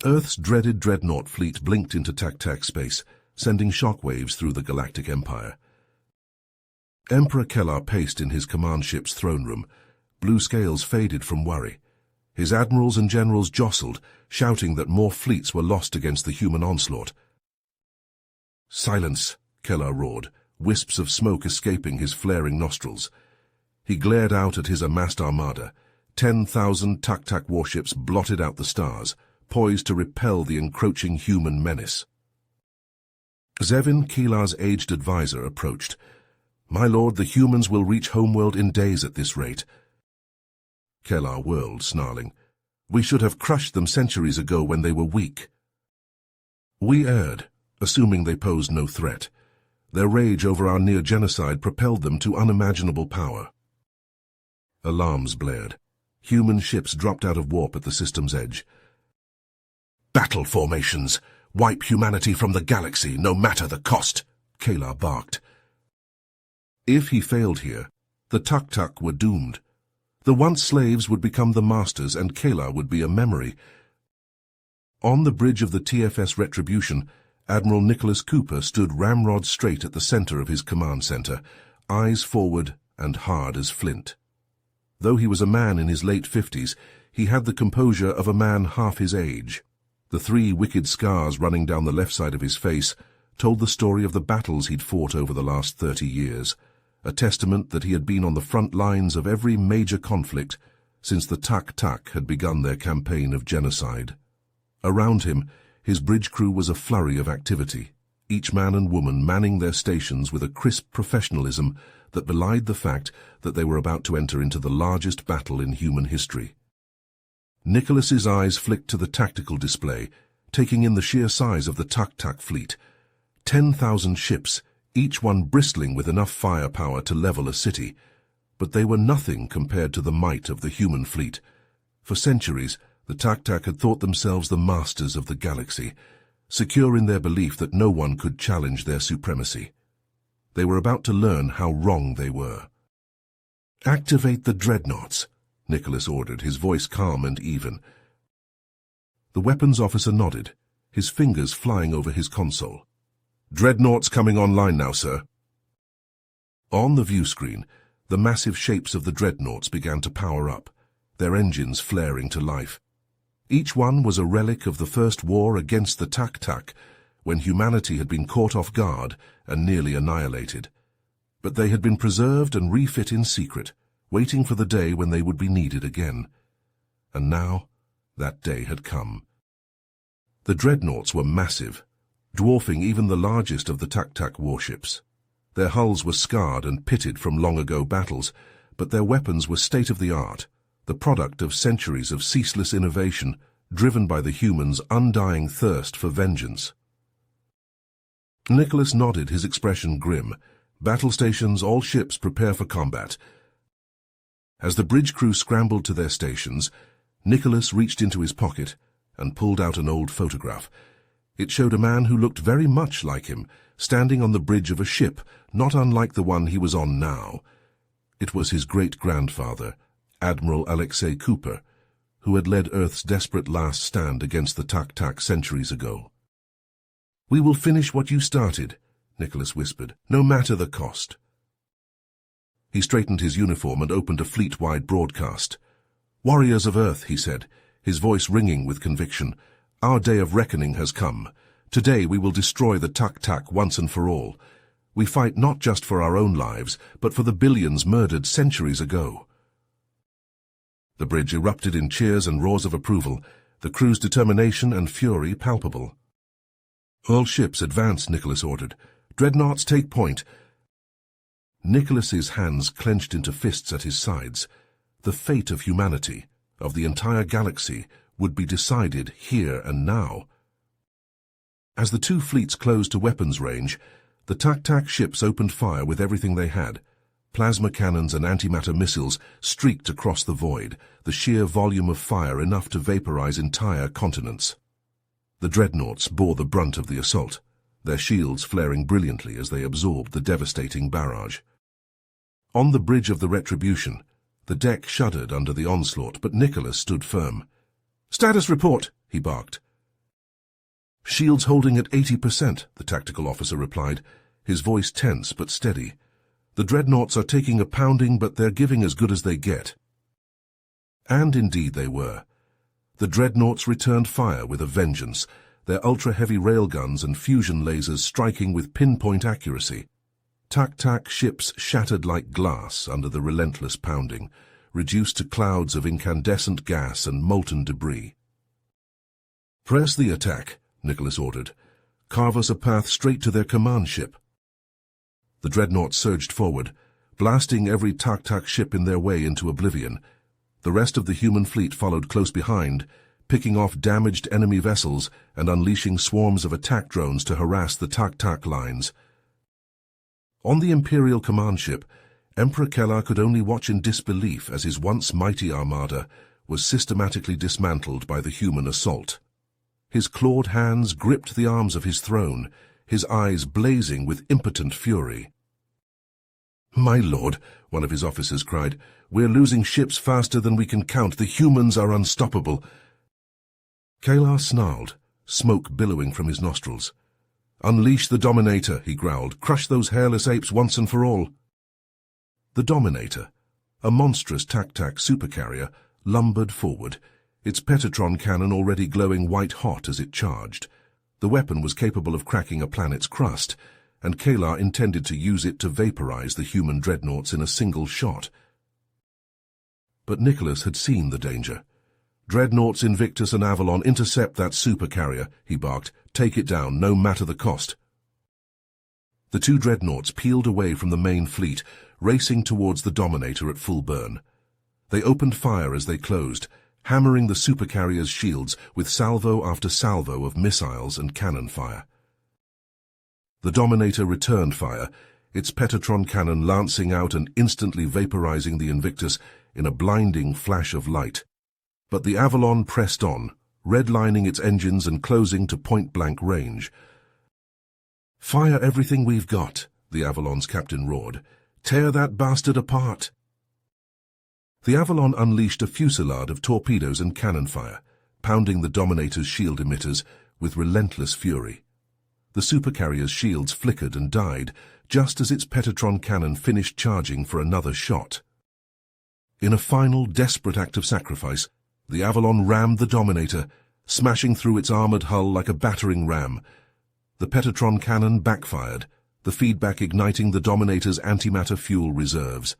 Earth's dreaded Dreadnought fleet blinked into tac-tac space, sending shockwaves through the Galactic Empire. Emperor Kellar paced in his command ship's throne room. Blue scales faded from worry. His admirals and generals jostled, shouting that more fleets were lost against the human onslaught. "Silence," Kellar roared, wisps of smoke escaping his flaring nostrils. He glared out at his amassed armada. 10,000 tac-tac warships blotted out the stars, poised to repel the encroaching human menace. Zevin, Kellar's aged advisor, approached. "My lord, the humans will reach homeworld in days at this rate." Kellar whirled, snarling. "We should have crushed them centuries ago when they were weak." We erred, assuming they posed no threat. Their rage over our near-genocide propelled them to unimaginable power. Alarms blared. Human ships dropped out of warp at the system's edge. "Battle formations! Wipe humanity from the galaxy, no matter the cost!" Kellar barked. If he failed here, the tac-tac were doomed. The once slaves would become the masters, and Kellar would be a memory. On the bridge of the TFS Retribution, Admiral Nicholas Cooper stood ramrod straight at the center of his command center, eyes forward and hard as flint. Though he was a man in his late 50s, he had the composure of a man half his age. The 3 wicked scars running down the left side of his face told the story of the battles he'd fought over the last 30 years, a testament that he had been on the front lines of every major conflict since the tac-tac had begun their campaign of genocide. Around him, his bridge crew was a flurry of activity, each man and woman manning their stations with a crisp professionalism that belied the fact that they were about to enter into the largest battle in human history. Nicholas's eyes flicked to the tactical display, taking in the sheer size of the tac-tac fleet. 10,000 ships, each one bristling with enough firepower to level a city. But they were nothing compared to the might of the human fleet. For centuries, the tac-tac had thought themselves the masters of the galaxy, secure in their belief that no one could challenge their supremacy. They were about to learn how wrong they were. "Activate the dreadnoughts," Nicholas ordered, his voice calm and even. The weapons officer nodded, his fingers flying over his console. "Dreadnoughts coming online now, sir." On the view screen, the massive shapes of the dreadnoughts began to power up, their engines flaring to life. Each one was a relic of the first war against the tac-tac, when humanity had been caught off guard and nearly annihilated. But they had been preserved and refit in secret, waiting for the day when they would be needed again. And now, that day had come. The dreadnoughts were massive, dwarfing even the largest of the tac-tac warships. Their hulls were scarred and pitted from long-ago battles, but their weapons were state-of-the-art, the product of centuries of ceaseless innovation, driven by the humans' undying thirst for vengeance. Nicholas nodded, his expression grim. "Battle stations, all ships prepare for combat." As the bridge crew scrambled to their stations, Nicholas reached into his pocket and pulled out an old photograph. It showed a man who looked very much like him, standing on the bridge of a ship, not unlike the one he was on now. It was his great-grandfather, Admiral Alexei Cooper, who had led Earth's desperate last stand against the tac-tac centuries ago. "We will finish what you started," Nicholas whispered, "no matter the cost." He straightened his uniform and opened a fleet-wide broadcast. "Warriors of Earth," he said, his voice ringing with conviction, "our day of reckoning has come. Today we will destroy the tac-tac once and for all. We fight not just for our own lives, but for the billions murdered centuries ago." The bridge erupted in cheers and roars of approval, the crew's determination and fury palpable. "All ships advance," Nicholas ordered. "Dreadnoughts take point." Nicholas's hands clenched into fists at his sides. The fate of humanity, of the entire galaxy, would be decided here and now. As the two fleets closed to weapons range, the tac-tac ships opened fire with everything they had. Plasma cannons and antimatter missiles streaked across the void, the sheer volume of fire enough to vaporize entire continents. The dreadnoughts bore the brunt of the assault, their shields flaring brilliantly as they absorbed the devastating barrage. On the bridge of the Retribution, the deck shuddered under the onslaught, but Nicholas stood firm. "Status report," he barked. Shields holding at 80%, the tactical officer replied, his voice tense but steady. The dreadnoughts are taking a pounding, but they're giving as good as they get. And indeed they were. The dreadnoughts returned fire with a vengeance, their ultra-heavy railguns and fusion lasers striking with pinpoint accuracy. Tak-tak ships shattered like glass under the relentless pounding, reduced to clouds of incandescent gas and molten debris. "Press the attack," Nicholas ordered. "Carve us a path straight to their command ship." The dreadnoughts surged forward, blasting every tak-tak ship in their way into oblivion. The rest of the human fleet followed close behind, picking off damaged enemy vessels and unleashing swarms of attack drones to harass the tak-tak lines. On the Imperial command ship, Emperor Kellar could only watch in disbelief as his once mighty armada was systematically dismantled by the human assault. His clawed hands gripped the arms of his throne, his eyes blazing with impotent fury. "My lord," one of his officers cried, "we're losing ships faster than we can count. The humans are unstoppable." Kellar snarled, smoke billowing from his nostrils. "Unleash the Dominator," he growled. "Crush those hairless apes once and for all." The Dominator, a monstrous tak-tak supercarrier, lumbered forward, its Petatron cannon already glowing white-hot as it charged. The weapon was capable of cracking a planet's crust, and Kellar intended to use it to vaporize the human dreadnoughts in a single shot. But Nicholas had seen the danger. "Dreadnoughts Invictus and Avalon, intercept that supercarrier," he barked. "Take it down, no matter the cost." The two dreadnoughts peeled away from the main fleet, racing towards the Dominator at full burn. They opened fire as they closed, hammering the supercarrier's shields with salvo after salvo of missiles and cannon fire. The Dominator returned fire, its Petatron cannon lancing out and instantly vaporizing the Invictus in a blinding flash of light. But the Avalon pressed on, redlining its engines and closing to point-blank range. "Fire everything we've got," the Avalon's captain roared. "Tear that bastard apart." The Avalon unleashed a fusillade of torpedoes and cannon fire, pounding the Dominator's shield emitters with relentless fury. The supercarrier's shields flickered and died just as its Petatron cannon finished charging for another shot. In a final, desperate act of sacrifice, the Avalon rammed the Dominator, smashing through its armored hull like a battering ram. The Petatron cannon backfired, the feedback igniting the Dominator's antimatter fuel reserves.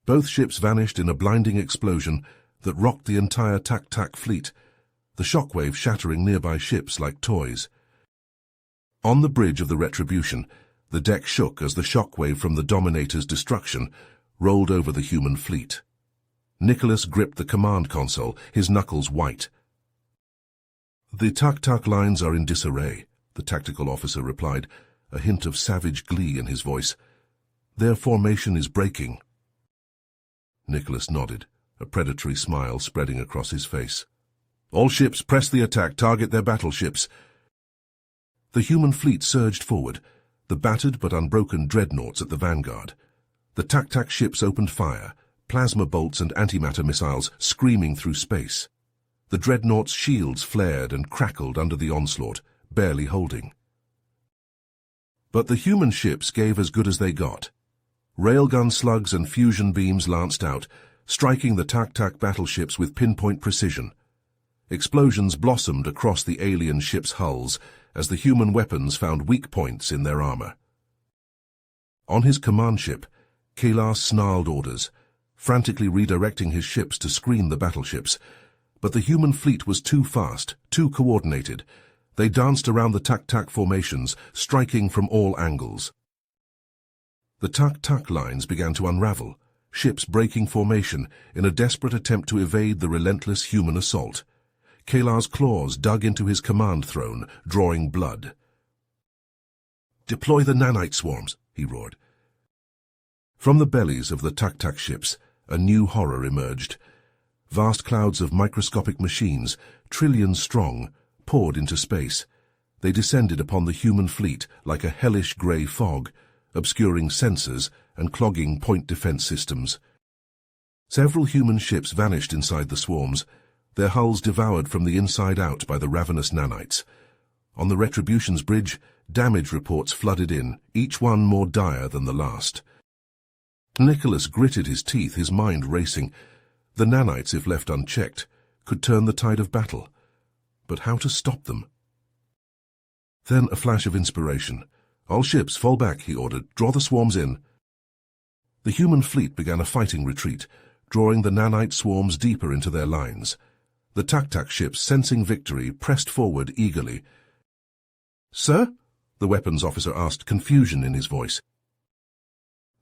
Both ships vanished in a blinding explosion that rocked the entire tak-tak fleet, the shockwave shattering nearby ships like toys. On the bridge of the Retribution, the deck shook as the shockwave from the Dominator's destruction rolled over the human fleet. Nicholas gripped the command console, his knuckles white. "The tak-tak lines are in disarray," the tactical officer replied, a hint of savage glee in his voice. "Their formation is breaking." Nicholas nodded, a predatory smile spreading across his face. "All ships, press the attack, target their battleships." The human fleet surged forward, the battered but unbroken dreadnoughts at the vanguard. The tak-tak ships opened fire, plasma bolts and antimatter missiles screaming through space. The dreadnoughts' shields flared and crackled under the onslaught, barely holding. But the human ships gave as good as they got. Railgun slugs and fusion beams lanced out, striking the tak-tak battleships with pinpoint precision. Explosions blossomed across the alien ships' hulls as the human weapons found weak points in their armor. On his command ship, Kellar snarled orders, frantically redirecting his ships to screen the battleships. But the human fleet was too fast, too coordinated. They danced around the tak-tak formations, striking from all angles. The tak-tak lines began to unravel, ships breaking formation in a desperate attempt to evade the relentless human assault. Kellar's claws dug into his command throne, drawing blood. "Deploy the nanite swarms," he roared. From the bellies of the tak-tak ships, a new horror emerged. Vast clouds of microscopic machines, trillions strong, poured into space. They descended upon the human fleet like a hellish grey fog, obscuring sensors and clogging point defense systems. Several human ships vanished inside the swarms, their hulls devoured from the inside out by the ravenous nanites. On the Retribution's bridge, damage reports flooded in, each one more dire than the last. Nicholas gritted his teeth, his mind racing. The nanites, if left unchecked, could turn the tide of battle. But how to stop them? Then a flash of inspiration. "All ships, fall back," he ordered. "Draw the swarms in." The human fleet began a fighting retreat, drawing the nanite swarms deeper into their lines. The Tak-Tak ships, sensing victory, pressed forward eagerly. "Sir?" the weapons officer asked, confusion in his voice.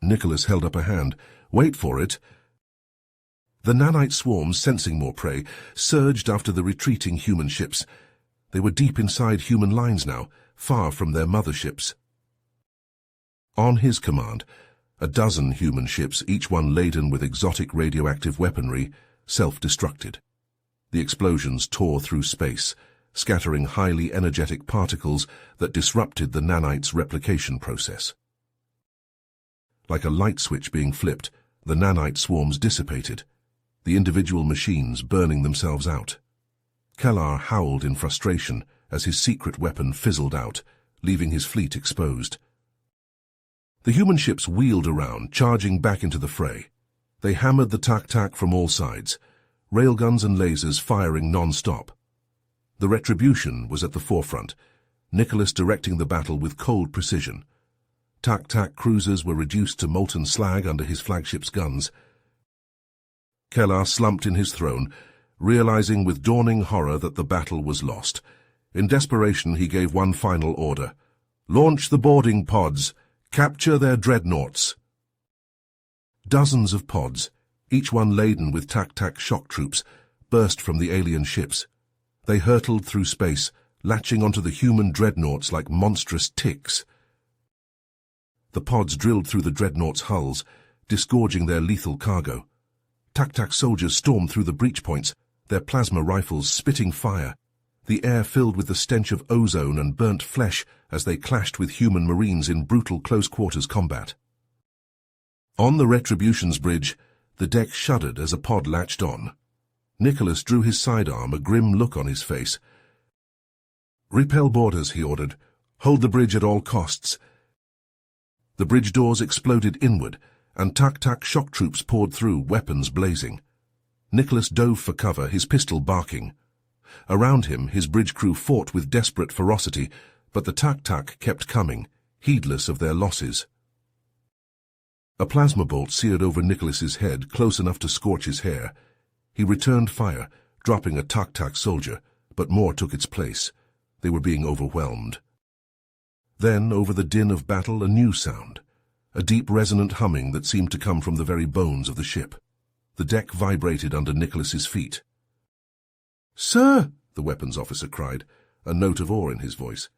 Nicholas held up a hand. "Wait for it." The nanite swarms, sensing more prey, surged after the retreating human ships. They were deep inside human lines now, far from their motherships. On his command, a dozen human ships, each one laden with exotic radioactive weaponry, self-destructed. The explosions tore through space, scattering highly energetic particles that disrupted the nanite's replication process. Like a light switch being flipped, the nanite swarms dissipated, the individual machines burning themselves out. Kellar howled in frustration as his secret weapon fizzled out, leaving his fleet exposed. The human ships wheeled around, charging back into the fray. They hammered the Tak-Tak from all sides, railguns and lasers firing non-stop. The Retribution was at the forefront, Nicholas directing the battle with cold precision. Tak-Tak cruisers were reduced to molten slag under his flagship's guns. Kellar slumped in his throne, realizing with dawning horror that the battle was lost. In desperation, he gave one final order. "Launch the boarding pods! Capture their dreadnoughts!" Dozens of pods, each one laden with Tak-Tak shock troops, burst from the alien ships. They hurtled through space, latching onto the human dreadnoughts like monstrous ticks. The pods drilled through the dreadnoughts' hulls, disgorging their lethal cargo. Tak-Tak soldiers stormed through the breach points, their plasma rifles spitting fire. The air filled with the stench of ozone and burnt flesh as they clashed with human marines in brutal close-quarters combat. On the Retribution's bridge, the deck shuddered as a pod latched on. Nicholas drew his sidearm, a grim look on his face. "Repel boarders," he ordered. "Hold the bridge at all costs." The bridge doors exploded inward, and Tak-Tak shock troops poured through, weapons blazing. Nicholas dove for cover, his pistol barking. Around him, his bridge crew fought with desperate ferocity, but the Tak-Tak kept coming, heedless of their losses. A plasma bolt seared over Nicholas's head, close enough to scorch his hair. He returned fire, dropping a Tak-Tak soldier, but more took its place. They were being overwhelmed. Then, over the din of battle, a new sound, a deep resonant humming that seemed to come from the very bones of the ship. The deck vibrated under Nicholas's feet. "Sir," the weapons officer cried, a note of awe in his voice,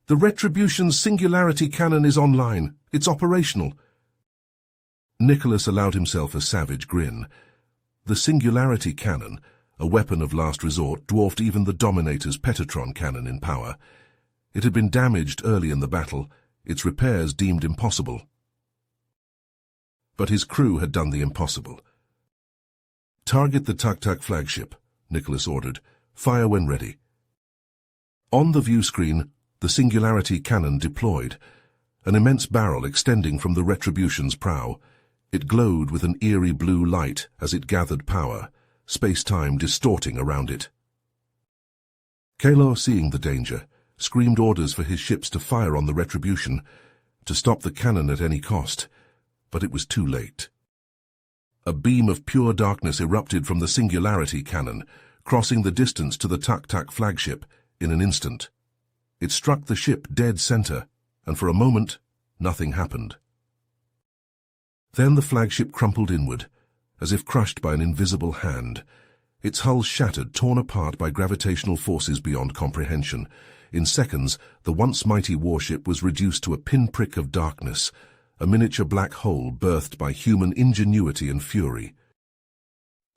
"the Retribution's singularity cannon is online. It's operational." Nicholas allowed himself a savage grin. The singularity cannon, a weapon of last resort, dwarfed even the Dominator's Petatron cannon in power. It had been damaged early in the battle, its repairs deemed impossible. But his crew had done the impossible. "Target the Tak-Tak flagship," Nicholas ordered. "Fire when ready." On the view screen, the singularity cannon deployed, an immense barrel extending from the Retribution's prow. It glowed with an eerie blue light as it gathered power, space-time distorting around it. Kellar, seeing the danger, screamed orders for his ships to fire on the Retribution, to stop the cannon at any cost, but it was too late. A beam of pure darkness erupted from the singularity cannon, crossing the distance to the Tak-Tak flagship in an instant. It struck the ship dead center, and for a moment, nothing happened. Then the flagship crumpled inward, as if crushed by an invisible hand. Its hull shattered, torn apart by gravitational forces beyond comprehension. In seconds, the once mighty warship was reduced to a pinprick of darkness, a miniature black hole birthed by human ingenuity and fury.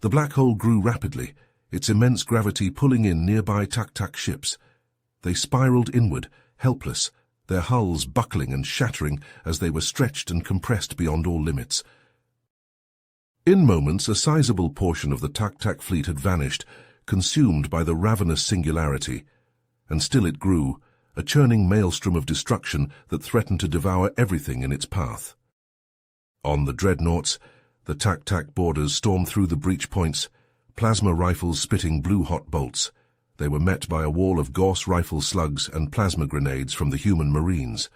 The black hole grew rapidly, its immense gravity pulling in nearby Tak-Tak ships. They spiraled inward, helpless, their hulls buckling and shattering as they were stretched and compressed beyond all limits. In moments, a sizable portion of the Tak-Tak fleet had vanished, consumed by the ravenous singularity, and still it grew, a churning maelstrom of destruction that threatened to devour everything in its path. On the Dreadnoughts, the tac-tac boarders stormed through the breach points, plasma rifles spitting blue-hot bolts. They were met by a wall of Gauss rifle slugs and plasma grenades from the human Marines.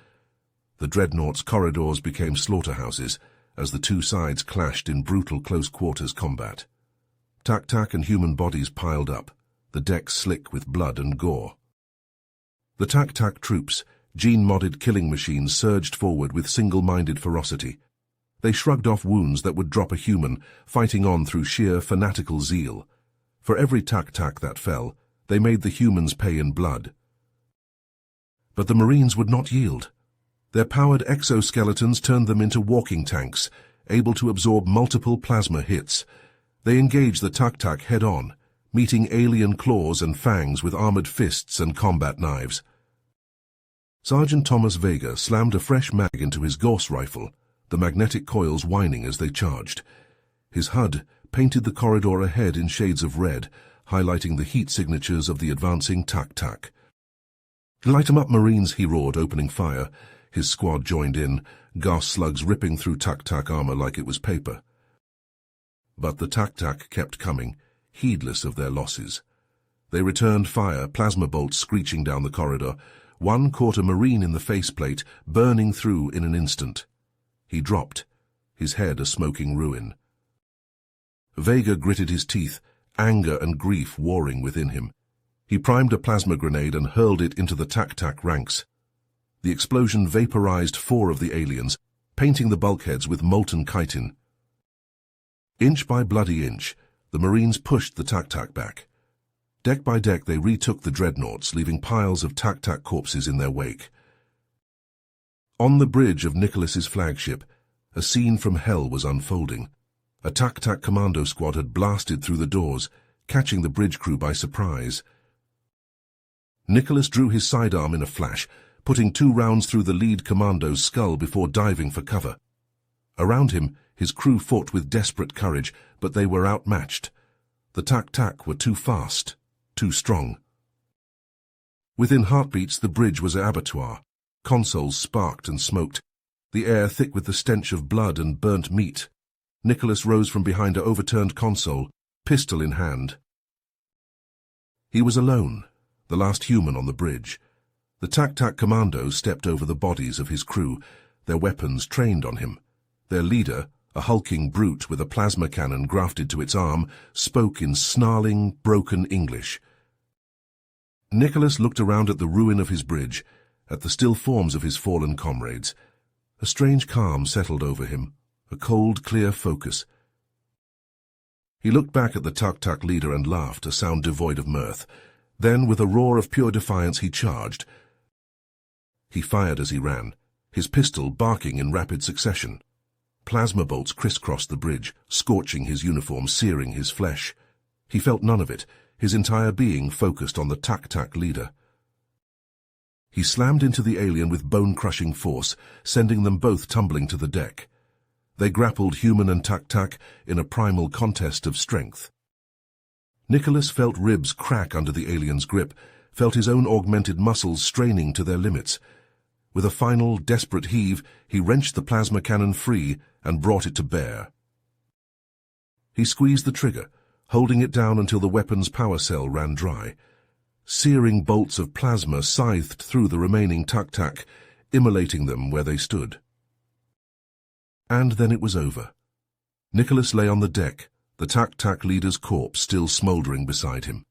The Dreadnoughts' corridors became slaughterhouses as the two sides clashed in brutal close-quarters combat. Tac-tac and human bodies piled up, the decks slick with blood and gore. The tac-tac troops, gene-modded killing machines, surged forward with single-minded ferocity. They shrugged off wounds that would drop a human, fighting on through sheer fanatical zeal. For every tac-tac that fell, they made the humans pay in blood. But the Marines would not yield. Their powered exoskeletons turned them into walking tanks, able to absorb multiple plasma hits. They engaged the tac-tac head-on, meeting alien claws and fangs with armored fists and combat knives. Sergeant Thomas Vega slammed a fresh mag into his Gauss rifle, the magnetic coils whining as they charged. His HUD painted the corridor ahead in shades of red, highlighting the heat signatures of the advancing tac-tac. "Light 'em up, Marines," he roared, opening fire. His squad joined in, Gauss slugs ripping through tac-tac armor like it was paper. But the tac-tac kept coming, heedless of their losses. They returned fire, plasma bolts screeching down the corridor. One caught a Marine in the faceplate, burning through in an instant. He dropped, his head a smoking ruin. Vega gritted his teeth, anger and grief warring within him. He primed a plasma grenade and hurled it into the tac-tac ranks. The explosion vaporized 4 of the aliens, painting the bulkheads with molten chitin. Inch by bloody inch, the Marines pushed the tac-tac back. Deck by deck they retook the Dreadnoughts, leaving piles of tac-tac corpses in their wake. On the bridge of Nicholas's flagship, a scene from hell was unfolding. A tac-tac commando squad had blasted through the doors, catching the bridge crew by surprise. Nicholas drew his sidearm in a flash, putting 2 rounds through the lead commando's skull before diving for cover. Around him, his crew fought with desperate courage, but they were outmatched. The tac-tac were too fast, too strong. Within heartbeats, the bridge was an abattoir. Consoles sparked and smoked, the air thick with the stench of blood and burnt meat. Nicholas rose from behind an overturned console, pistol in hand. He was alone, the last human on the bridge. The tac-tac commandos stepped over the bodies of his crew, their weapons trained on him. Their leader, a hulking brute with a plasma cannon grafted to its arm, spoke in snarling, broken English. Nicholas looked around at the ruin of his bridge, at the still forms of his fallen comrades. A strange calm settled over him, a cold, clear focus. He looked back at the tac-tac leader and laughed, a sound devoid of mirth. Then, with a roar of pure defiance, he charged. He fired as he ran, his pistol barking in rapid succession. Plasma bolts crisscrossed the bridge, scorching his uniform, searing his flesh. He felt none of it, his entire being focused on the tac-tac leader. He slammed into the alien with bone-crushing force, sending them both tumbling to the deck. They grappled, human and tac-tac, in a primal contest of strength. Nicholas felt ribs crack under the alien's grip, felt his own augmented muscles straining to their limits. With a final, desperate heave, he wrenched the plasma cannon free and brought it to bear. He squeezed the trigger, holding it down until the weapon's power cell ran dry. Searing bolts of plasma scythed through the remaining tac-tac, immolating them where they stood. And then it was over. Nicholas lay on the deck, the tac-tac leader's corpse still smouldering beside him.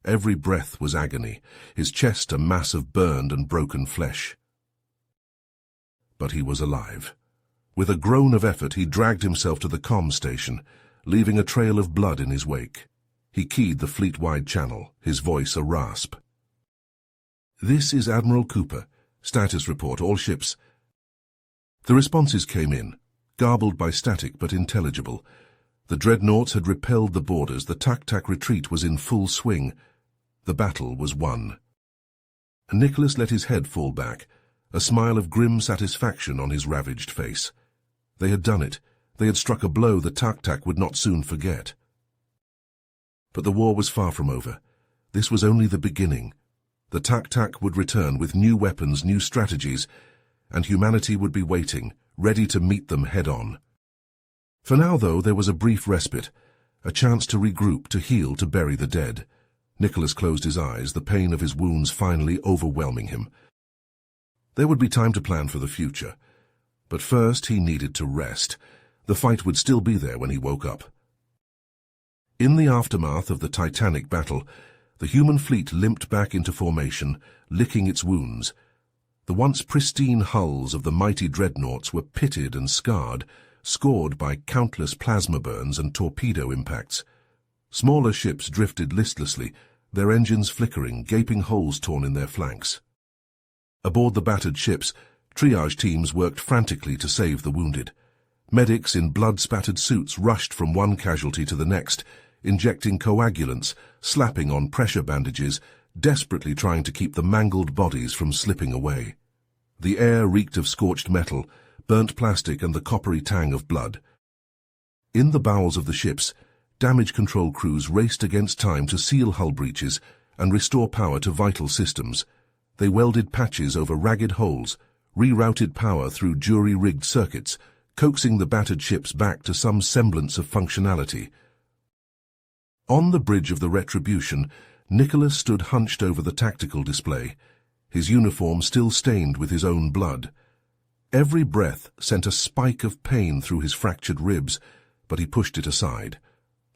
Every breath was agony, his chest a mass of burned and broken flesh. But he was alive. With a groan of effort, he dragged himself to the comm station, leaving a trail of blood in his wake. He keyed the fleet-wide channel, his voice a rasp. "This is Admiral Cooper. Status report, all ships." The responses came in, garbled by static but intelligible. The Dreadnoughts had repelled the boarders, the tac-tac retreat was in full swing. The battle was won. Nicholas let his head fall back, a smile of grim satisfaction on his ravaged face. They had done it. They had struck a blow the tac-tac would not soon forget. But the war was far from over. This was only the beginning. The Tak-Tak would return with new weapons, new strategies, and humanity would be waiting, ready to meet them head-on. For now, though, there was a brief respite, a chance to regroup, to heal, to bury the dead. Nicholas closed his eyes, the pain of his wounds finally overwhelming him. There would be time to plan for the future. But first he needed to rest. The fight would still be there when he woke up. In the aftermath of the Titanic battle, the human fleet limped back into formation, licking its wounds. The once pristine hulls of the mighty dreadnoughts were pitted and scarred, scored by countless plasma burns and torpedo impacts. Smaller ships drifted listlessly, their engines flickering, gaping holes torn in their flanks. Aboard the battered ships, triage teams worked frantically to save the wounded. Medics in blood-spattered suits rushed from one casualty to the next, injecting coagulants, slapping on pressure bandages, desperately trying to keep the mangled bodies from slipping away. The air reeked of scorched metal, burnt plastic and the coppery tang of blood. In the bowels of the ships, damage control crews raced against time to seal hull breaches and restore power to vital systems. They welded patches over ragged holes, rerouted power through jury-rigged circuits, coaxing the battered ships back to some semblance of functionality. On the bridge of the Retribution, Nicholas stood hunched over the tactical display, his uniform still stained with his own blood. Every breath sent a spike of pain through his fractured ribs, but he pushed it aside.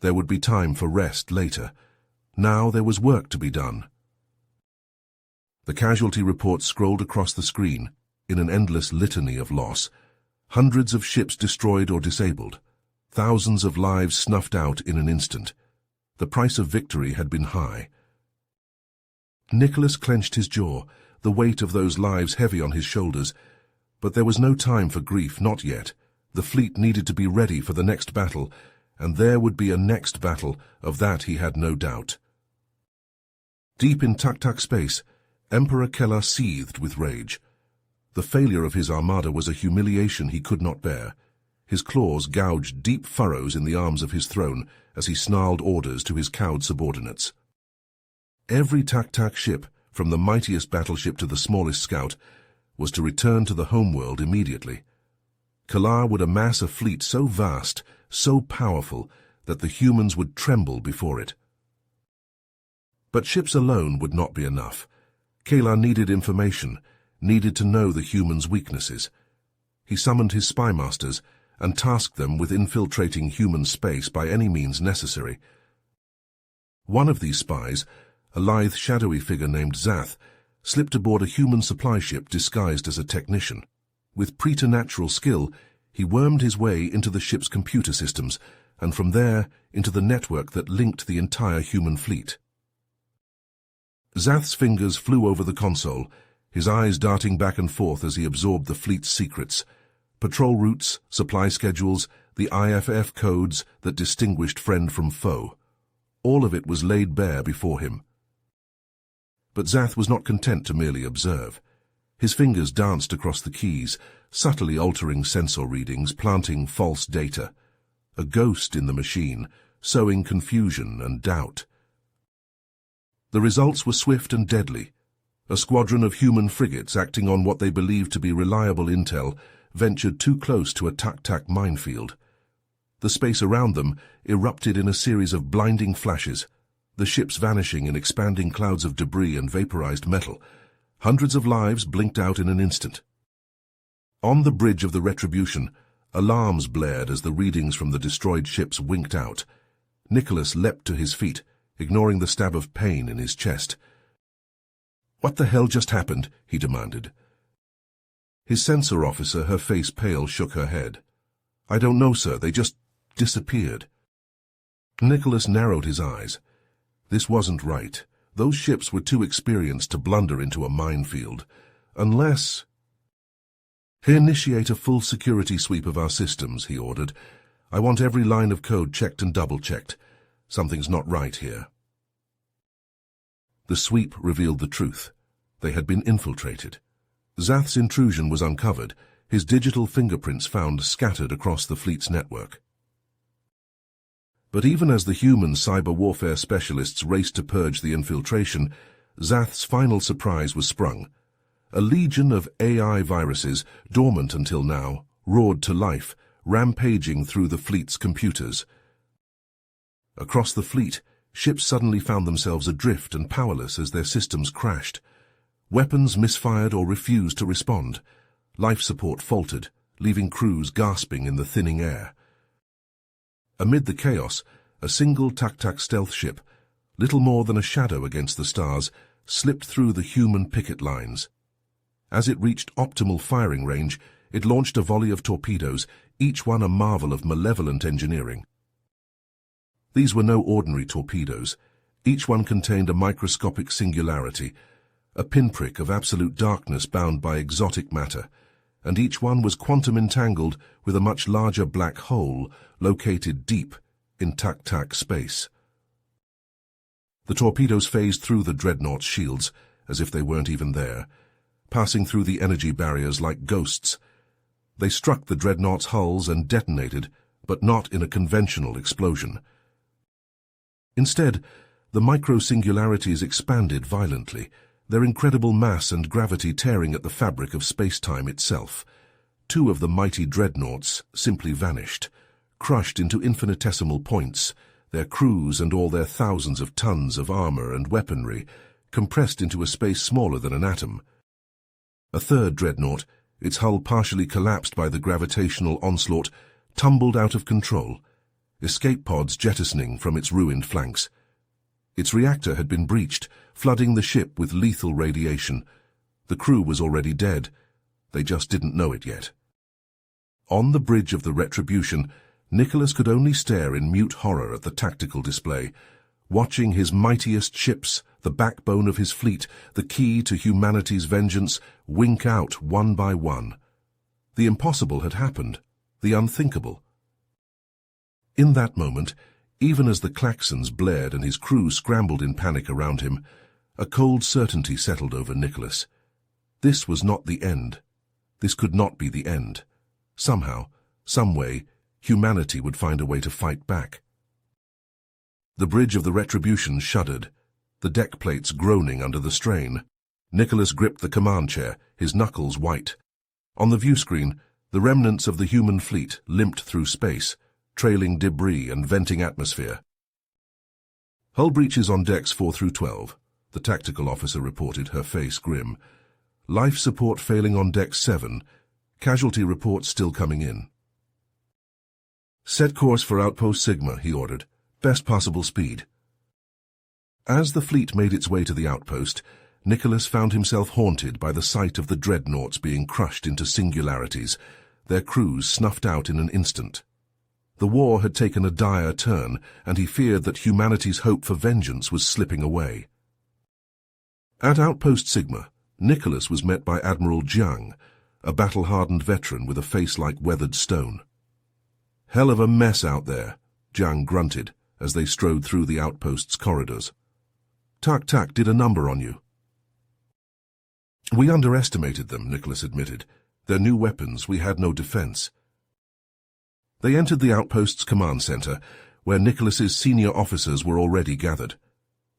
There would be time for rest later. Now there was work to be done. The casualty reports scrolled across the screen, in an endless litany of loss. Hundreds of ships destroyed or disabled. Thousands of lives snuffed out in an instant. The price of victory had been high. Nicholas clenched his jaw, the weight of those lives heavy on his shoulders. But there was no time for grief, not yet. The fleet needed to be ready for the next battle, and there would be a next battle, of that he had no doubt. Deep in Tak-Tak space, Emperor Keller seethed with rage. The failure of his armada was a humiliation he could not bear. His claws gouged deep furrows in the arms of his throne as he snarled orders to his cowed subordinates. Every Tak-Tak ship, from the mightiest battleship to the smallest scout, was to return to the homeworld immediately. Keller would amass a fleet so vast, so powerful, that the humans would tremble before it. But ships alone would not be enough. Keller needed information, needed to know the humans' weaknesses. He summoned his spy masters and tasked them with infiltrating human space by any means necessary. One of these spies, a lithe, shadowy figure named Zath, slipped aboard a human supply ship disguised as a technician. With preternatural skill, he wormed his way into the ship's computer systems, and from there into the network that linked the entire human fleet. Zath's fingers flew over the console, his eyes darting back and forth as he absorbed the fleet's secrets. Patrol routes, supply schedules, the IFF codes that distinguished friend from foe. All of it was laid bare before him. But Zath was not content to merely observe. His fingers danced across the keys, subtly altering sensor readings, planting false data. A ghost in the machine, sowing confusion and doubt. The results were swift and deadly. A squadron of human frigates acting on what they believed to be reliable intel ventured too close to a Tak-Tak minefield. The space around them erupted in a series of blinding flashes, the ships vanishing in expanding clouds of debris and vaporized metal. Hundreds of lives blinked out in an instant. On the bridge of the Retribution, alarms blared as the readings from the destroyed ships winked out. Nicholas leapt to his feet, ignoring the stab of pain in his chest. "What the hell just happened?" he demanded. His sensor officer, her face pale, shook her head. "I don't know, sir. They just disappeared." Nicholas narrowed his eyes. This wasn't right. Those ships were too experienced to blunder into a minefield. Unless... "Initiate a full security sweep of our systems," he ordered. "I want every line of code checked and double-checked. Something's not right here." The sweep revealed the truth. They had been infiltrated. Zath's intrusion was uncovered, his digital fingerprints found scattered across the fleet's network. But even as the human cyber warfare specialists raced to purge the infiltration, Zath's final surprise was sprung. A legion of AI viruses, dormant until now, roared to life, rampaging through the fleet's computers. Across the fleet, ships suddenly found themselves adrift and powerless as their systems crashed. Weapons misfired or refused to respond. Life support faltered, leaving crews gasping in the thinning air. Amid the chaos, a single Tak-Tak stealth ship, little more than a shadow against the stars, slipped through the human picket lines. As it reached optimal firing range, it launched a volley of torpedoes, each one a marvel of malevolent engineering. These were no ordinary torpedoes. Each one contained a microscopic singularity, a pinprick of absolute darkness bound by exotic matter, and each one was quantum-entangled with a much larger black hole located deep in Tak-Tak space. The torpedoes phased through the Dreadnought's shields, as if they weren't even there, passing through the energy barriers like ghosts. They struck the Dreadnought's hulls and detonated, but not in a conventional explosion. Instead, the micro-singularities expanded violently, their incredible mass and gravity tearing at the fabric of space-time itself. Two of the mighty Dreadnoughts simply vanished, crushed into infinitesimal points, their crews and all their thousands of tons of armor and weaponry compressed into a space smaller than an atom. A third Dreadnought, its hull partially collapsed by the gravitational onslaught, tumbled out of control, escape pods jettisoning from its ruined flanks. Its reactor had been breached, flooding the ship with lethal radiation. The crew was already dead. They just didn't know it yet. On the bridge of the Retribution, Nicholas could only stare in mute horror at the tactical display, watching his mightiest ships, the backbone of his fleet, the key to humanity's vengeance, wink out one by one. The impossible had happened, the unthinkable. In that moment, even as the klaxons blared and his crew scrambled in panic around him, a cold certainty settled over Nicholas. This was not the end. This could not be the end. Somehow, some way, humanity would find a way to fight back. The bridge of the Retribution shuddered, the deck plates groaning under the strain. Nicholas gripped the command chair, his knuckles white. On the view screen, the remnants of the human fleet limped through space, trailing debris and venting atmosphere. Hull breaches on decks 4 through 12, the tactical officer reported, her face grim. Life support failing on deck 7, casualty reports still coming in. Set course for Outpost Sigma, he ordered. Best possible speed. As the fleet made its way to the outpost, Nicholas found himself haunted by the sight of the Dreadnoughts being crushed into singularities, their crews snuffed out in an instant. The war had taken a dire turn, and he feared that humanity's hope for vengeance was slipping away. At Outpost Sigma, Nicholas was met by Admiral Jiang, a battle-hardened veteran with a face like weathered stone. "Hell of a mess out there," Jiang grunted as they strode through the outpost's corridors. "Tak-Tak did a number on you." "We underestimated them," Nicholas admitted. "Their new weapons, we had no defense." They entered the outpost's command center, where Nicholas's senior officers were already gathered.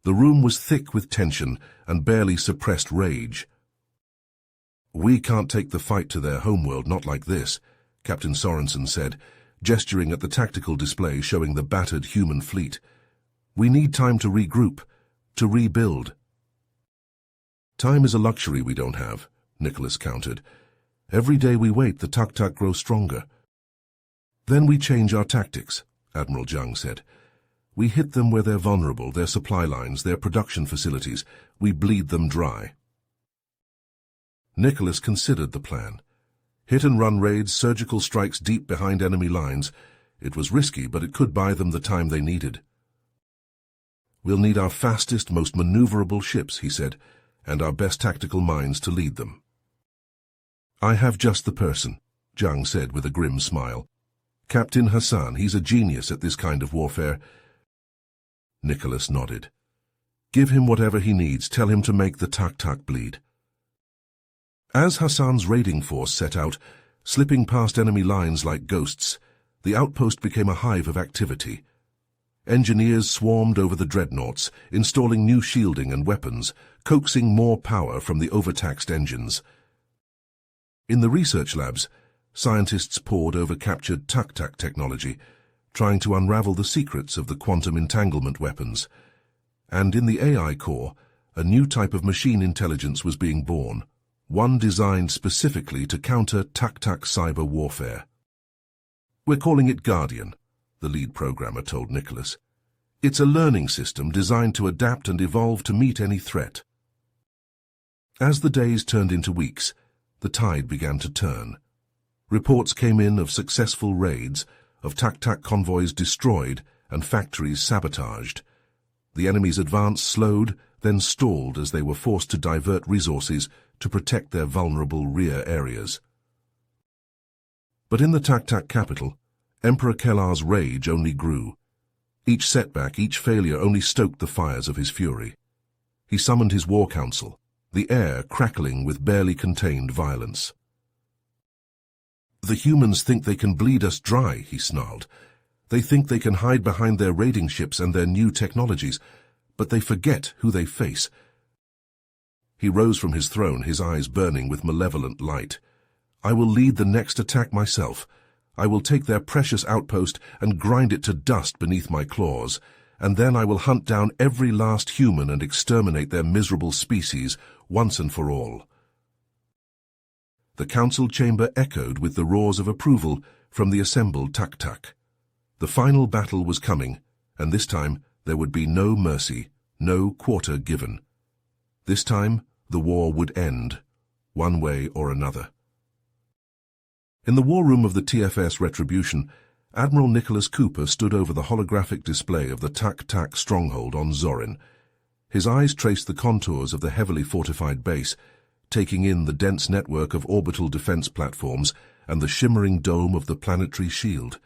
The room was thick with tension and barely suppressed rage. "We can't take the fight to their homeworld, not like this," Captain Sorensen said, gesturing at the tactical display showing the battered human fleet. "We need time to regroup, to rebuild." "Time is a luxury we don't have," Nicholas countered. "Every day we wait, the Tak-Tak grow stronger." "Then we change our tactics," Admiral Jiang said. "We hit them where they're vulnerable, their supply lines, their production facilities. We bleed them dry." Nicholas considered the plan. Hit-and-run raids, surgical strikes deep behind enemy lines. It was risky, but it could buy them the time they needed. "We'll need our fastest, most maneuverable ships," he said, "and our best tactical minds to lead them." "I have just the person," Jiang said with a grim smile. "Captain Hassan, he's a genius at this kind of warfare." Nicholas nodded. "Give him whatever he needs. Tell him to make the Tak-Tak bleed." As Hassan's raiding force set out, slipping past enemy lines like ghosts, the outpost became a hive of activity. Engineers swarmed over the dreadnoughts, installing new shielding and weapons, coaxing more power from the overtaxed engines. In the research labs, scientists pored over captured tuk-tuk technology, trying to unravel the secrets of the quantum entanglement weapons. And in the AI core, a new type of machine intelligence was being born, one designed specifically to counter tuk-tuk cyber warfare. "We're calling it Guardian," the lead programmer told Nicholas. "It's a learning system designed to adapt and evolve to meet any threat." As the days turned into weeks, the tide began to turn. Reports came in of successful raids, of tuk-tuk convoys destroyed and factories sabotaged. The enemy's advance slowed, then stalled as they were forced to divert resources to protect their vulnerable rear areas. But in the tuk-tuk capital, Emperor Kellar's rage only grew. Each setback, each failure only stoked the fires of his fury. He summoned his war council, the air crackling with barely contained violence. "The humans think they can bleed us dry," he snarled. "They think they can hide behind their raiding ships and their new technologies, but they forget who they face." He rose from his throne, his eyes burning with malevolent light. "I will lead the next attack myself. I will take their precious outpost and grind it to dust beneath my claws, and then I will hunt down every last human and exterminate their miserable species once and for all." The council chamber echoed with the roars of approval from the assembled tuk-tuk. The final battle was coming, and this time there would be no mercy, no quarter given. This time the war would end, one way or another. In the war room of the TFS Retribution, Admiral Nicholas Cooper stood over the holographic display of the tuk-tuk stronghold on Zorin. His eyes traced the contours of the heavily fortified base, taking in the dense network of orbital defense platforms and the shimmering dome of the planetary shield.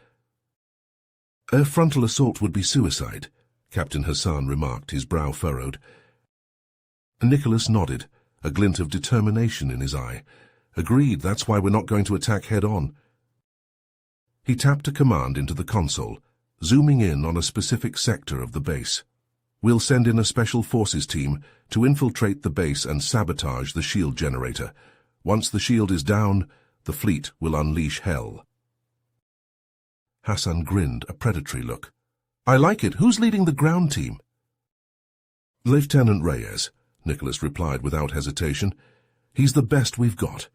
"A frontal assault would be suicide," Captain Hassan remarked, his brow furrowed. Nicholas nodded, a glint of determination in his eye. "Agreed, that's why we're not going to attack head-on." He tapped a command into the console, zooming in on a specific sector of the base. "We'll send in a special forces team to infiltrate the base and sabotage the shield generator. Once the shield is down, the fleet will unleash hell." Hassan grinned, a predatory look. "I like it. Who's leading the ground team?" "Lieutenant Reyes," Nicholas replied without hesitation. "He's the best we've got."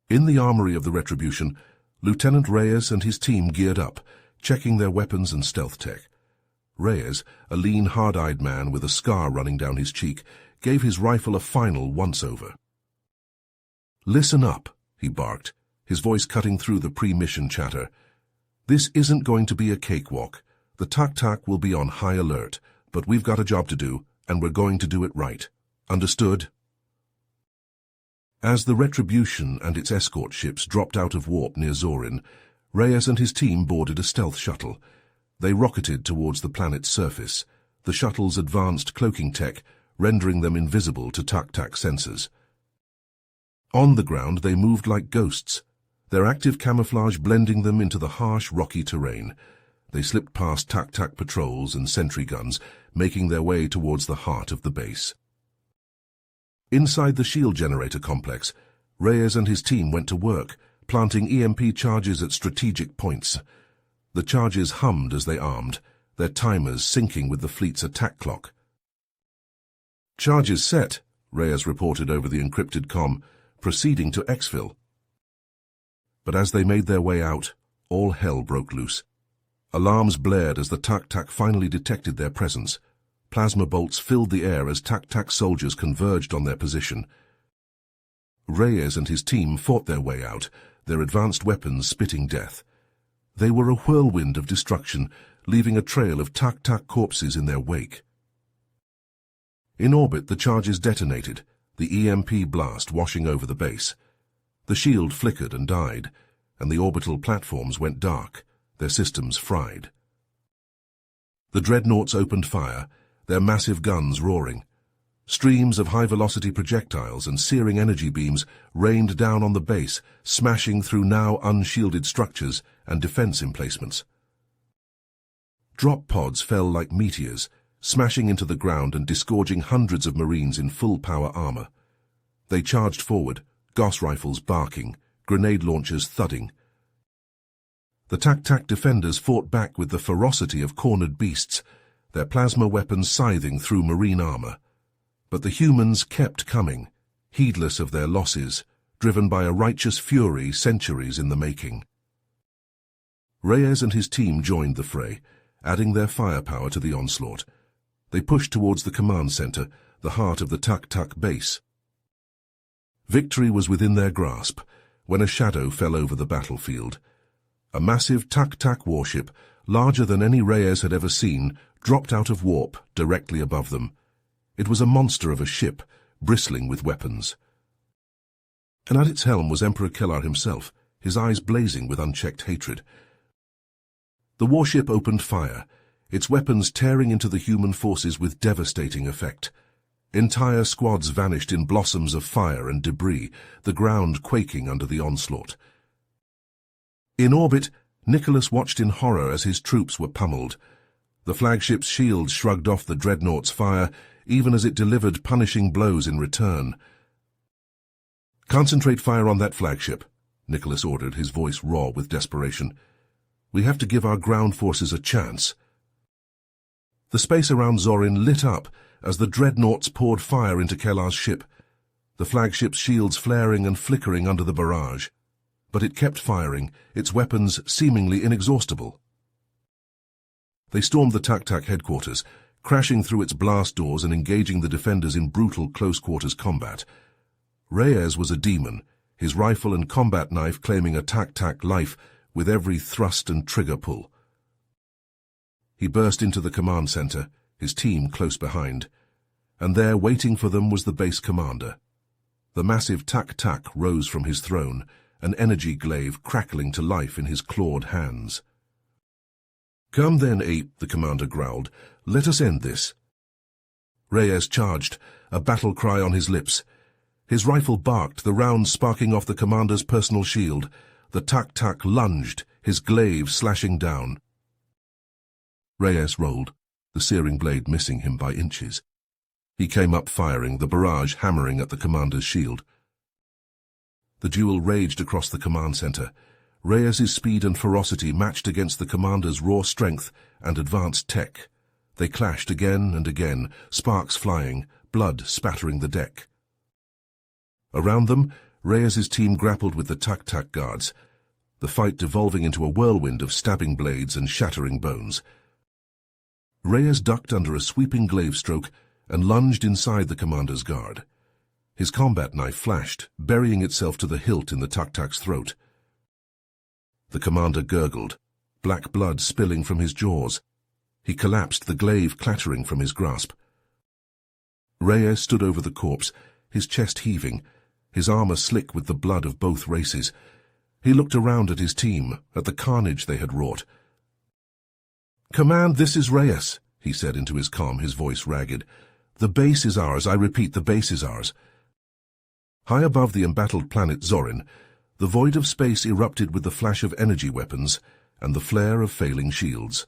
In the armory of the Retribution, Lieutenant Reyes and his team geared up, checking their weapons and stealth tech. Reyes, a lean, hard-eyed man with a scar running down his cheek, gave his rifle a final once-over. "Listen up," he barked, his voice cutting through the pre-mission chatter. "This isn't going to be a cakewalk. The tuk-tuk will be on high alert, but we've got a job to do, and we're going to do it right. Understood?" As the Retribution and its escort ships dropped out of warp near Zorin, Reyes and his team boarded a stealth shuttle. They rocketed towards the planet's surface, the shuttle's advanced cloaking tech rendering them invisible to tuk-tuk sensors. On the ground, they moved like ghosts, their active camouflage blending them into the harsh, rocky terrain. They slipped past tuk-tuk patrols and sentry guns, making their way towards the heart of the base. Inside the shield generator complex, Reyes and his team went to work, planting EMP charges at strategic points. The charges hummed as they armed, their timers syncing with the fleet's attack clock. "Charges set," Reyes reported over the encrypted comm, proceeding to exfil. But as they made their way out, all hell broke loose. Alarms blared as the tuk-tuk finally detected their presence. Plasma bolts filled the air as tuk-tuk soldiers converged on their position. Reyes and his team fought their way out, their advanced weapons spitting death. They were a whirlwind of destruction, leaving a trail of tuk-tuk corpses in their wake. In orbit, the charges detonated, the EMP blast washing over the base. The shield flickered and died, and the orbital platforms went dark, their systems fried. The dreadnoughts opened fire, their massive guns roaring. Streams of high-velocity projectiles and searing energy beams rained down on the base, smashing through now unshielded structures and defense emplacements. Drop pods fell like meteors, smashing into the ground and disgorging hundreds of Marines in full-power armor. They charged forward, Gauss rifles barking, grenade launchers thudding. The Tak-Tak defenders fought back with the ferocity of cornered beasts, their plasma weapons scything through Marine armor. But the humans kept coming, heedless of their losses, driven by a righteous fury centuries in the making. Reyes and his team joined the fray, adding their firepower to the onslaught. They pushed towards the command center, the heart of the Tak-Tak base. Victory was within their grasp when a shadow fell over the battlefield. A massive Tak-Tak warship, larger than any Reyes had ever seen, dropped out of warp directly above them. It was a monster of a ship, bristling with weapons. And at its helm was Emperor Kellar himself, his eyes blazing with unchecked hatred. The warship opened fire, its weapons tearing into the human forces with devastating effect. Entire squads vanished in blossoms of fire and debris, the ground quaking under the onslaught. In orbit, Nicholas watched in horror as his troops were pummeled. The flagship's shields shrugged off the Dreadnought's fire, even as it delivered punishing blows in return. "Concentrate fire on that flagship," Nicholas ordered, his voice raw with desperation. "We have to give our ground forces a chance." The space around Zorin lit up as the Dreadnoughts poured fire into Kellar's ship, the flagship's shields flaring and flickering under the barrage. But it kept firing, its weapons seemingly inexhaustible. They stormed the Tak-Tak headquarters, crashing through its blast doors and engaging the defenders in brutal close-quarters combat. Reyes was a demon, his rifle and combat knife claiming a Tak-Tak life with every thrust and trigger pull. He burst into the command center, his team close behind, and there waiting for them was the base commander. The massive Tak-Tak rose from his throne, an energy glaive crackling to life in his clawed hands. "Come then, ape," the commander growled. "Let us end this." Reyes charged, a battle cry on his lips. His rifle barked, the rounds sparking off the commander's personal shield. The Tak-Tak lunged, his glaive slashing down. Reyes rolled, the searing blade missing him by inches. He came up firing, the barrage hammering at the commander's shield. The duel raged across the command center. Reyes's speed and ferocity matched against the commander's raw strength and advanced tech. They clashed again and again, sparks flying, blood spattering the deck. Around them, Reyes's team grappled with the Tak-Tak guards, the fight devolving into a whirlwind of stabbing blades and shattering bones. Reyes ducked under a sweeping glaive stroke and lunged inside the commander's guard. His combat knife flashed, burying itself to the hilt in the Tak-Tak's throat. The commander gurgled, black blood spilling from his jaws. He collapsed, the glaive clattering from his grasp. Reyes stood over the corpse, his chest heaving, his armor slick with the blood of both races. He looked around at his team, at the carnage they had wrought. "Command, this is Reyes," he said into his comm, his voice ragged. "The base is ours, I repeat, the base is ours." High above the embattled planet Zorin, the void of space erupted with the flash of energy weapons and the flare of failing shields.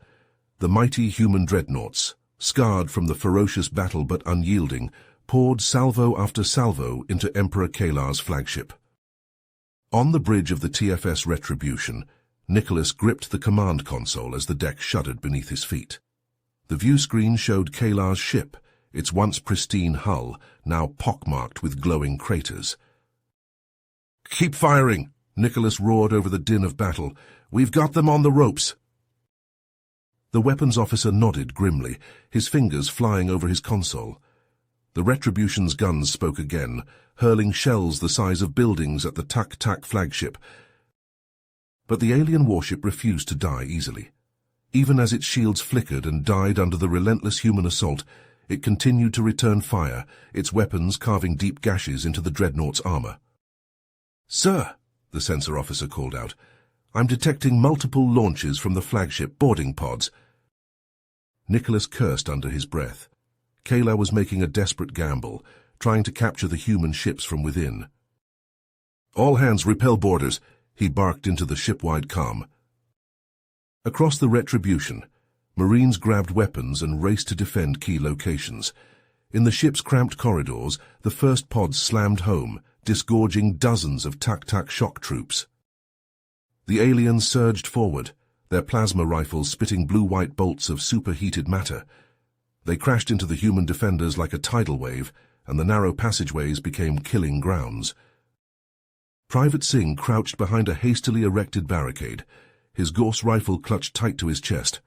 The mighty human dreadnoughts, scarred from the ferocious battle but unyielding, poured salvo after salvo into Emperor Kellar's flagship. On the bridge of the TFS Retribution, Nicholas gripped the command console as the deck shuddered beneath his feet. The view screen showed Kellar's ship, its once pristine hull, now pockmarked with glowing craters. "Keep firing!" Nicholas roared over the din of battle. "We've got them on the ropes!" The weapons officer nodded grimly, his fingers flying over his console. The Retribution's guns spoke again, hurling shells the size of buildings at the Tak-Tak flagship. But the alien warship refused to die easily. Even as its shields flickered and died under the relentless human assault, it continued to return fire, its weapons carving deep gashes into the Dreadnought's armor. "Sir," the sensor officer called out, "I'm detecting multiple launches from the flagship boarding pods." Nicholas cursed under his breath. Kellar was making a desperate gamble, trying to capture the human ships from within. "All hands repel boarders," he barked into the ship-wide comm. Across the Retribution, Marines grabbed weapons and raced to defend key locations. In the ship's cramped corridors, the first pods slammed home, disgorging dozens of Tak-Tak shock troops. The aliens surged forward, their plasma rifles spitting blue-white bolts of superheated matter. They crashed into the human defenders like a tidal wave, and the narrow passageways became killing grounds. Private Singh crouched behind a hastily erected barricade, his Gauss rifle clutched tight to his chest.